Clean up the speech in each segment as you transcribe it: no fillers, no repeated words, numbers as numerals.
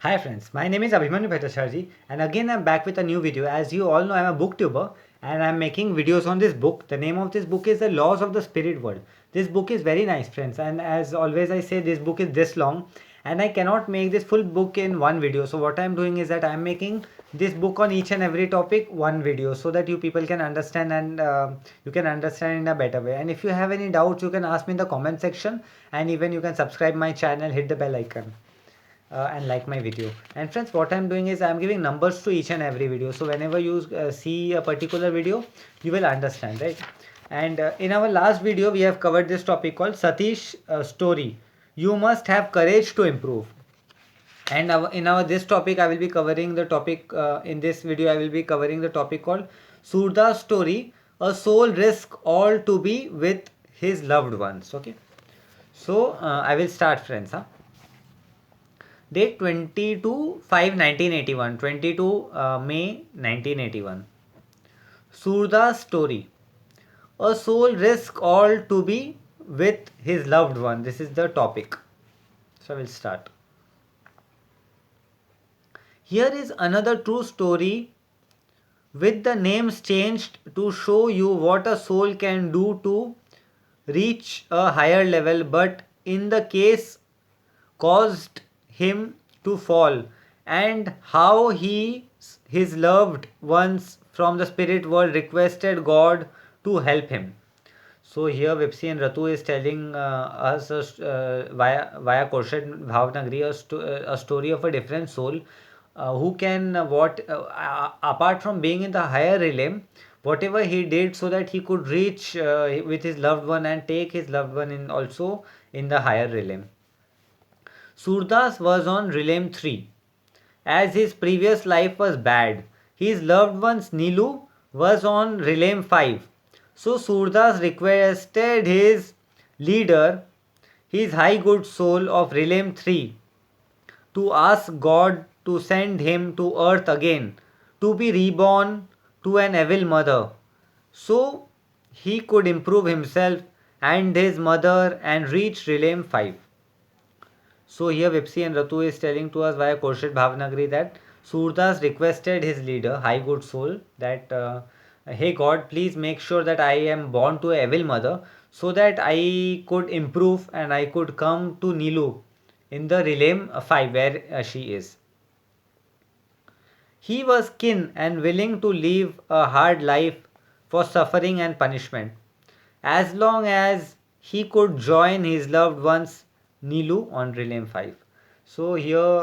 Hi friends, my name is Abhimanyu Bhattacharjee and again I'm back with a new video. As you all know, I'm a booktuber and I'm making videos on this book. The name of this book is The Laws of the Spirit World. This book is very nice friends, and as always I say, this book is this long and I cannot make this full book in one video. So what I'm doing is that I'm making this book on each and every topic one video so that you people can understand, and you can understand in a better way. And if you have any doubts, you can ask me in the comment section, and even you can subscribe my channel, hit the bell icon, and like my video. And friends, what I'm doing is I'm giving numbers to each and every video, so whenever you see a particular video, you will understand, right? And in our last video we have covered this topic called Satish story, you must have courage to improve. And in our this topic I will be covering the topic, in this video I will be covering the topic called Surda's story, a soul risk all to be with his loved ones. Okay, so I will start friends. Date 22/5/1981, 22 May 1981. Surda's story. A soul risk all to be with his loved one. This is the topic. So we'll start. Here is another true story with the names changed to show you what a soul can do to reach a higher level, but in the case caused him to fall, and how his loved ones from the spirit world requested God to help him. So here Vipsi and Ratu is telling us via Korshed Bhavnagri a story of a different soul who can apart from being in the higher realm, whatever he did so that he could reach with his loved one and take his loved one in also in the higher realm. Surdas was on realm 3. As his previous life was bad, his loved one's Nilu was on realm 5. So Surdas requested his leader, his high good soul of realm 3, to ask God to send him to earth again, to be reborn to an evil mother, so he could improve himself and his mother and reach realm 5. So here Vipsi and Ratu is telling to us via Korshed Bhavnagri that Surdas requested his leader, High Good Soul, that hey God, please make sure that I am born to a evil mother so that I could improve and I could come to Nilu in the realm 5 where she is. He was keen and willing to live a hard life for suffering and punishment, as long as he could join his loved ones Nilu on realm 5. So here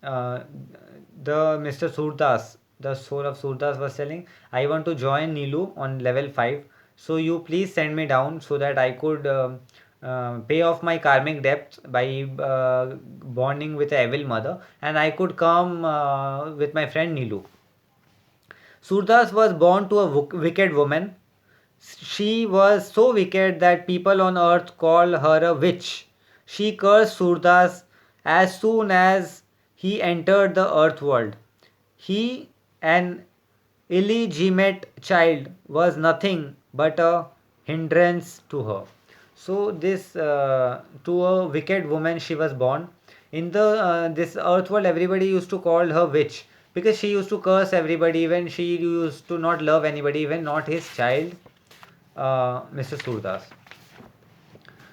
the Mr. Surdas, the soul of Surdas was telling, I want to join Nilu on level 5. So you please send me down so that I could pay off my karmic debts by bonding with a evil mother, and I could come with my friend Nilu. Surdas was born to a wicked woman. She was so wicked that people on earth call her a witch. She cursed Surdas as soon as he entered the earth world. He, an illegitimate child, was nothing but a hindrance to her. So this to a wicked woman she was born. In the this earth world, everybody used to call her witch because she used to curse everybody. Even she used to not love anybody, even not his child, Mr. Surdas.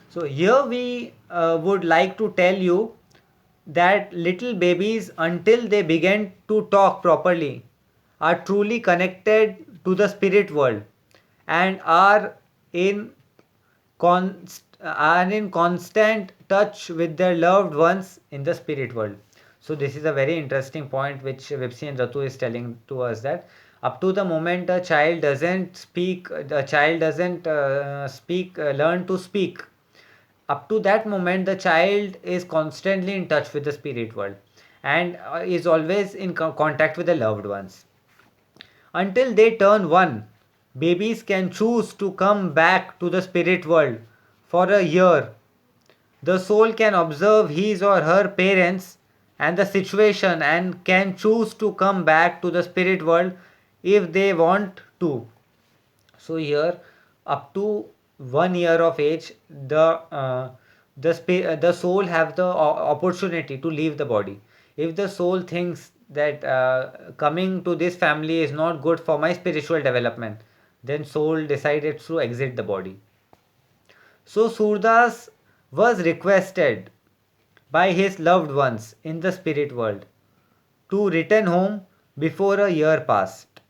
So here we would like to tell you that little babies, until they begin to talk properly, are truly connected to the spirit world and in are in constant touch with their loved ones in the spirit world. So this is a very interesting point which Vipsi and Ratu is telling to us, that up to the moment a child doesn't speak, the child doesn't learn to speak, up to that moment the child is constantly in touch with the spirit world and is always in contact with the loved ones. Until they turn 1, babies can choose to come back to the spirit world for a year. The soul can observe his or her parents and the situation and can choose to come back to the spirit world if they want to. So here, up to 1 year of age, the soul have the opportunity to leave the body. if the soul thinks that coming to this family is not good for my spiritual development, then soul decided to exit the body. So Surdas was requested by his loved ones in the spirit world to return home before a year passed,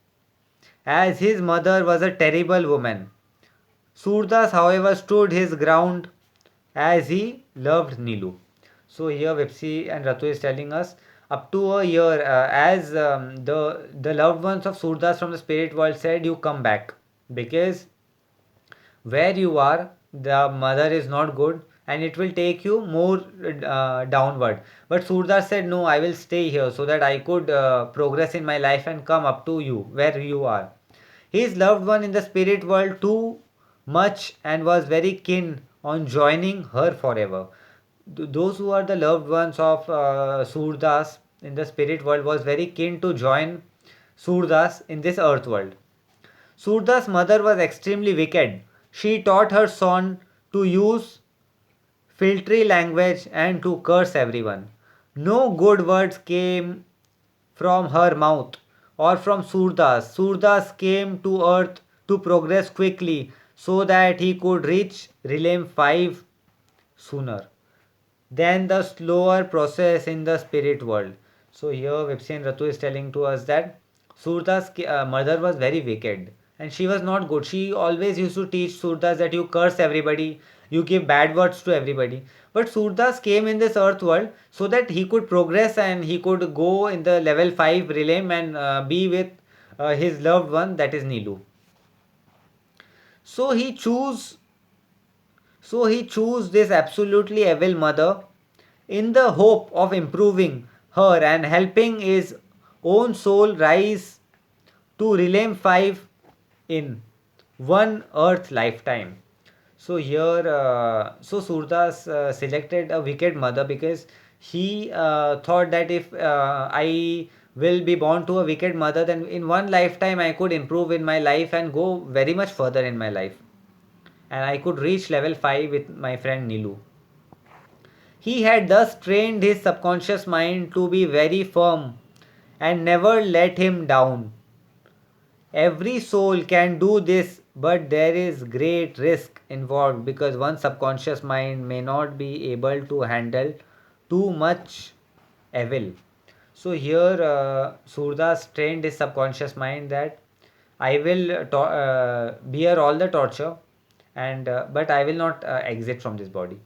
as his mother was a terrible woman. Surdas, however, stood his ground as he loved Nilu. So here Vipsi and Ratu is telling us up to a year, as the loved ones of Surdas from the spirit world said, you come back, because where you are, the mother is not good and it will take you more downward. But Surdas said, no, I will stay here so that I could progress in my life and come up to you where you are. His loved one in the spirit world too much and was very keen on joining her forever. Those who are the loved ones of Surdas in the spirit world was very keen to join Surdas in this earth world. Surda's mother was extremely wicked. She taught her son to use filthy language and to curse everyone. No good words came from her mouth or from Surdas. Surdas came to earth to progress quickly so that he could reach Realm 5 sooner than the slower process in the spirit world. So here Vipsi and Ratu is telling to us that Surda's mother was very wicked and she was not good. She always used to teach Surdas that you curse everybody, you give bad words to everybody. But Surdas came in this earth world so that he could progress and he could go in the level 5 realm and be with his loved one, that is Nilu. So he chose this absolutely evil mother in the hope of improving her and helping his own soul rise to Realm 5 in one earth lifetime. So here, Surdas selected a wicked mother because he thought that if I will be born to a wicked mother, then in one lifetime I could improve in my life and go very much further in my life. And I could reach level 5 with my friend Nilu. He had thus trained his subconscious mind to be very firm and never let him down. Every soul can do this, but there is great risk involved because one subconscious mind may not be able to handle too much evil. So here Surdas trained his subconscious mind that I will bear all the torture, and but I will not exit from this body.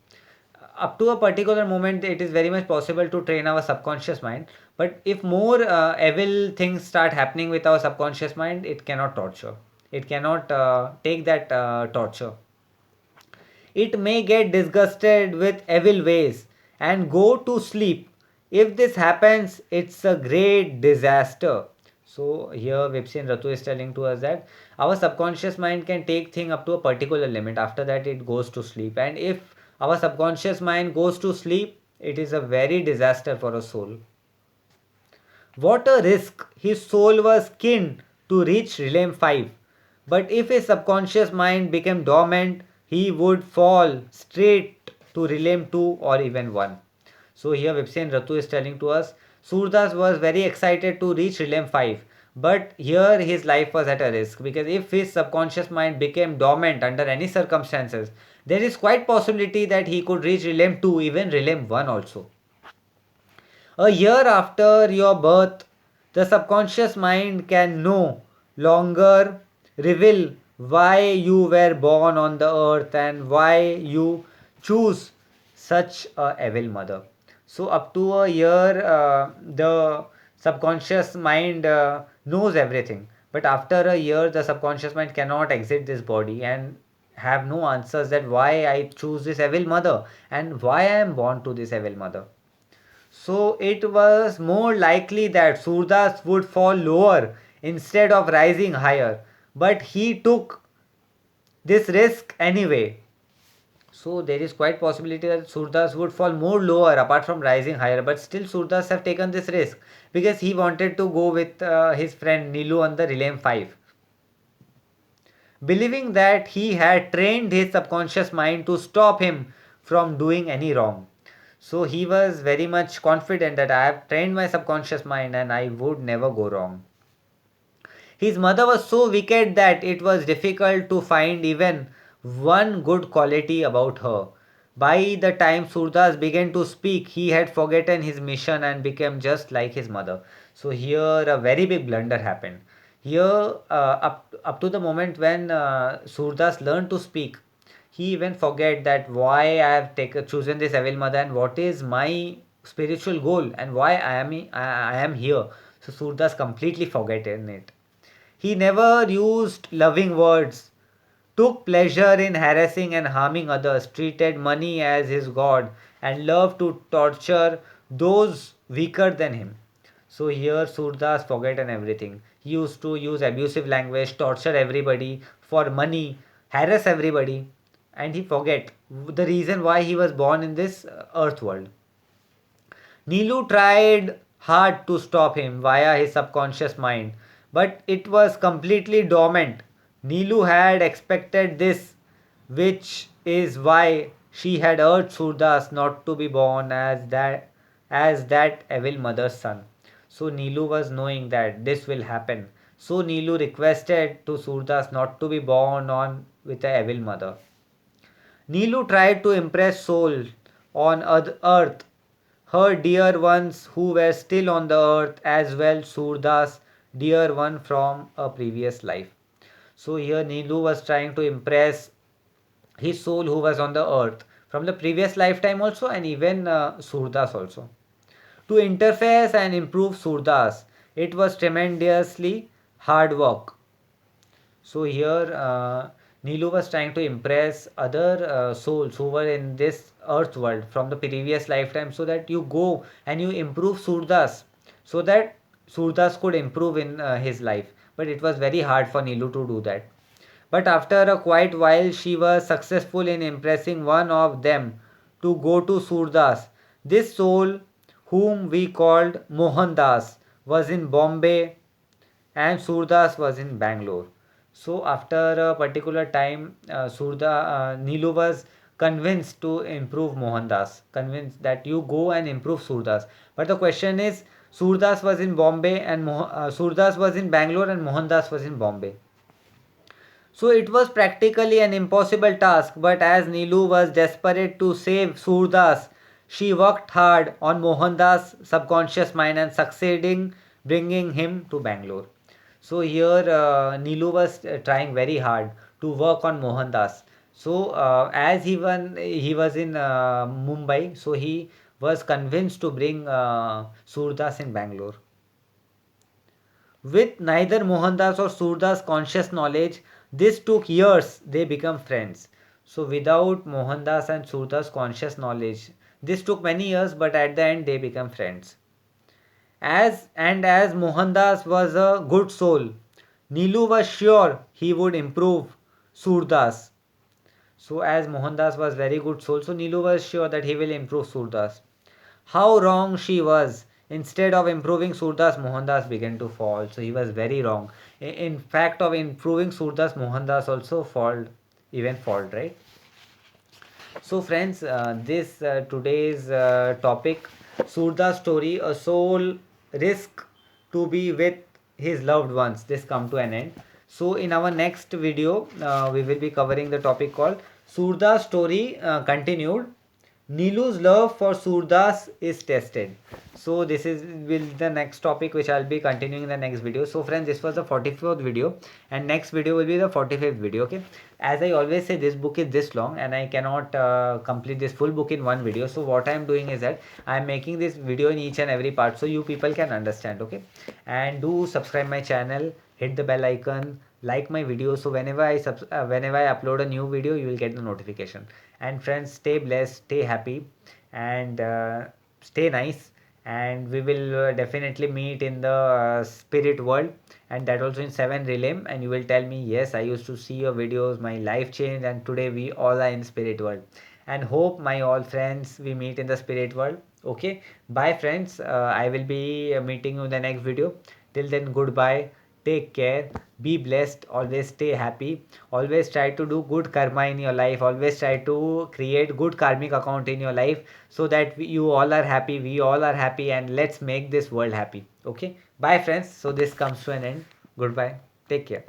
Up to a particular moment, it is very much possible to train our subconscious mind. But if more evil things start happening with our subconscious mind, it cannot torture. It cannot take that torture. It may get disgusted with evil ways and go to sleep. If this happens, it's a great disaster. So here Vipsi and Ratu is telling to us that our subconscious mind can take thing up to a particular limit. After that, it goes to sleep. And if our subconscious mind goes to sleep, it is a very disaster for a soul. What a risk! His soul was keen to reach Realm 5. But if his subconscious mind became dormant, he would fall straight to Realm 2 or even 1. So here Vipsi and Ratu is telling to us, Surdas was very excited to reach Realm 5. But here his life was at a risk because if his subconscious mind became dormant under any circumstances, there is quite possibility that he could reach Realm 2, even Realm 1 also. A year after your birth, the subconscious mind can no longer reveal why you were born on the earth and why you choose such a evil mother. So, up to a year, the subconscious mind knows everything. But after a year, the subconscious mind cannot exit this body and have no answers that why I choose this evil mother and why I am born to this evil mother. So it was more likely that Surdas would fall lower instead of rising higher. But he took this risk anyway. So there is quite possibility that Surdas would fall more lower apart from rising higher. But still Surdas have taken this risk because he wanted to go with his friend Nilu on the Realm 5. Believing that he had trained his subconscious mind to stop him from doing any wrong. So he was very much confident that I have trained my subconscious mind and I would never go wrong. His mother was so wicked that it was difficult to find even one good quality about her. By the time Surdas began to speak, he had forgotten his mission and became just like his mother. So here a very big blunder happened. Here, up to the moment when Surdas learned to speak, he even forget that why I have chosen this evil mother and what is my spiritual goal and why I am here. So Surdas completely forgotten it. He never used loving words, took pleasure in harassing and harming others, treated money as his god, and loved to torture those weaker than him. So here Surdas forgotten everything. He used to use abusive language, torture everybody for money, harass everybody, and he forget the reason why he was born in this earth world. Nilu tried hard to stop him via his subconscious mind, but it was completely dormant. Nilu had expected this, which is why she had urged Surdas not to be born as that evil mother's son. So Nilu was knowing that this will happen. So Nilu requested to Surdas not to be born on with a evil mother. Nilu tried to impress souls on earth, her dear ones who were still on the earth, as well Surdas, dear one from a previous life. So here Nilu was trying to impress his soul who was on the earth from the previous lifetime also, and even Surdas also. To interface and improve Surdas, it was tremendously hard work. So here Nilu was trying to impress other souls who were in this earth world from the previous lifetime, so that you go and you improve Surdas, so that Surdas could improve in his life. But it was very hard for Nilu to do that. But after a quite while, she was successful in impressing one of them to go to Surdas. This soul, whom we called Mohandas, was in Bombay and Surdas was in Bangalore. So after a particular time, Nilu was convinced to improve Mohandas, convinced that you go and improve Surdas. But the question is, Surdas was in Bombay and Surdas was in Bangalore and Mohandas was in Bombay. So it was practically an impossible task, but as Nilu was desperate to save Surdas, she worked hard on Mohandas' subconscious mind and succeeding bringing him to Bangalore. So here Nilu was trying very hard to work on Mohandas. So as he was in Mumbai, so he was convinced to bring Surdas in Bangalore. With neither Mohandas or Surdas conscious knowledge, this took years, they become friends. So without Mohandas and Surdas conscious knowledge, this took many years, but at the end they become friends. As Mohandas was a good soul, Nilu was sure he would improve Surdas. So as Mohandas was very good soul, so Nilu was sure that he will improve Surdas. How wrong she was. Instead of improving Surdas, Mohandas began to fall. So he was very wrong. In fact, of improving Surdas, Mohandas also fall, right? So friends, this today's topic, Surda's story, a soul risk to be with his loved ones. This come to an end. So in our next video, we will be covering the topic called Surda's story continued. Nilu's love for Surdas is tested. So this is will the next topic which I'll be continuing in the next video. So friends, this was the 44th video and next video will be the 45th video. Okay. As I always say, this book is this long and I cannot complete this full book in one video. So what I am doing is that I am making this video in each and every part so you people can understand. Okay. And do subscribe my channel, hit the bell icon, like my video, so whenever I upload a new video you will get the notification. And friends, stay blessed, stay happy, and stay nice, and we will definitely meet in the spirit world, and that also in 7 realm, and you will tell me, yes, I used to see your videos, my life changed, and today we all are in spirit world. And hope my all friends we meet in the spirit world. Okay, bye friends, I will be meeting you in the next video. Till then, goodbye, take care, be blessed, always stay happy, always try to do good karma in your life, always try to create good karmic account in your life, so that you all are happy, we all are happy, and let's make this world happy. Okay, bye friends. So this comes to an end. Goodbye, take care.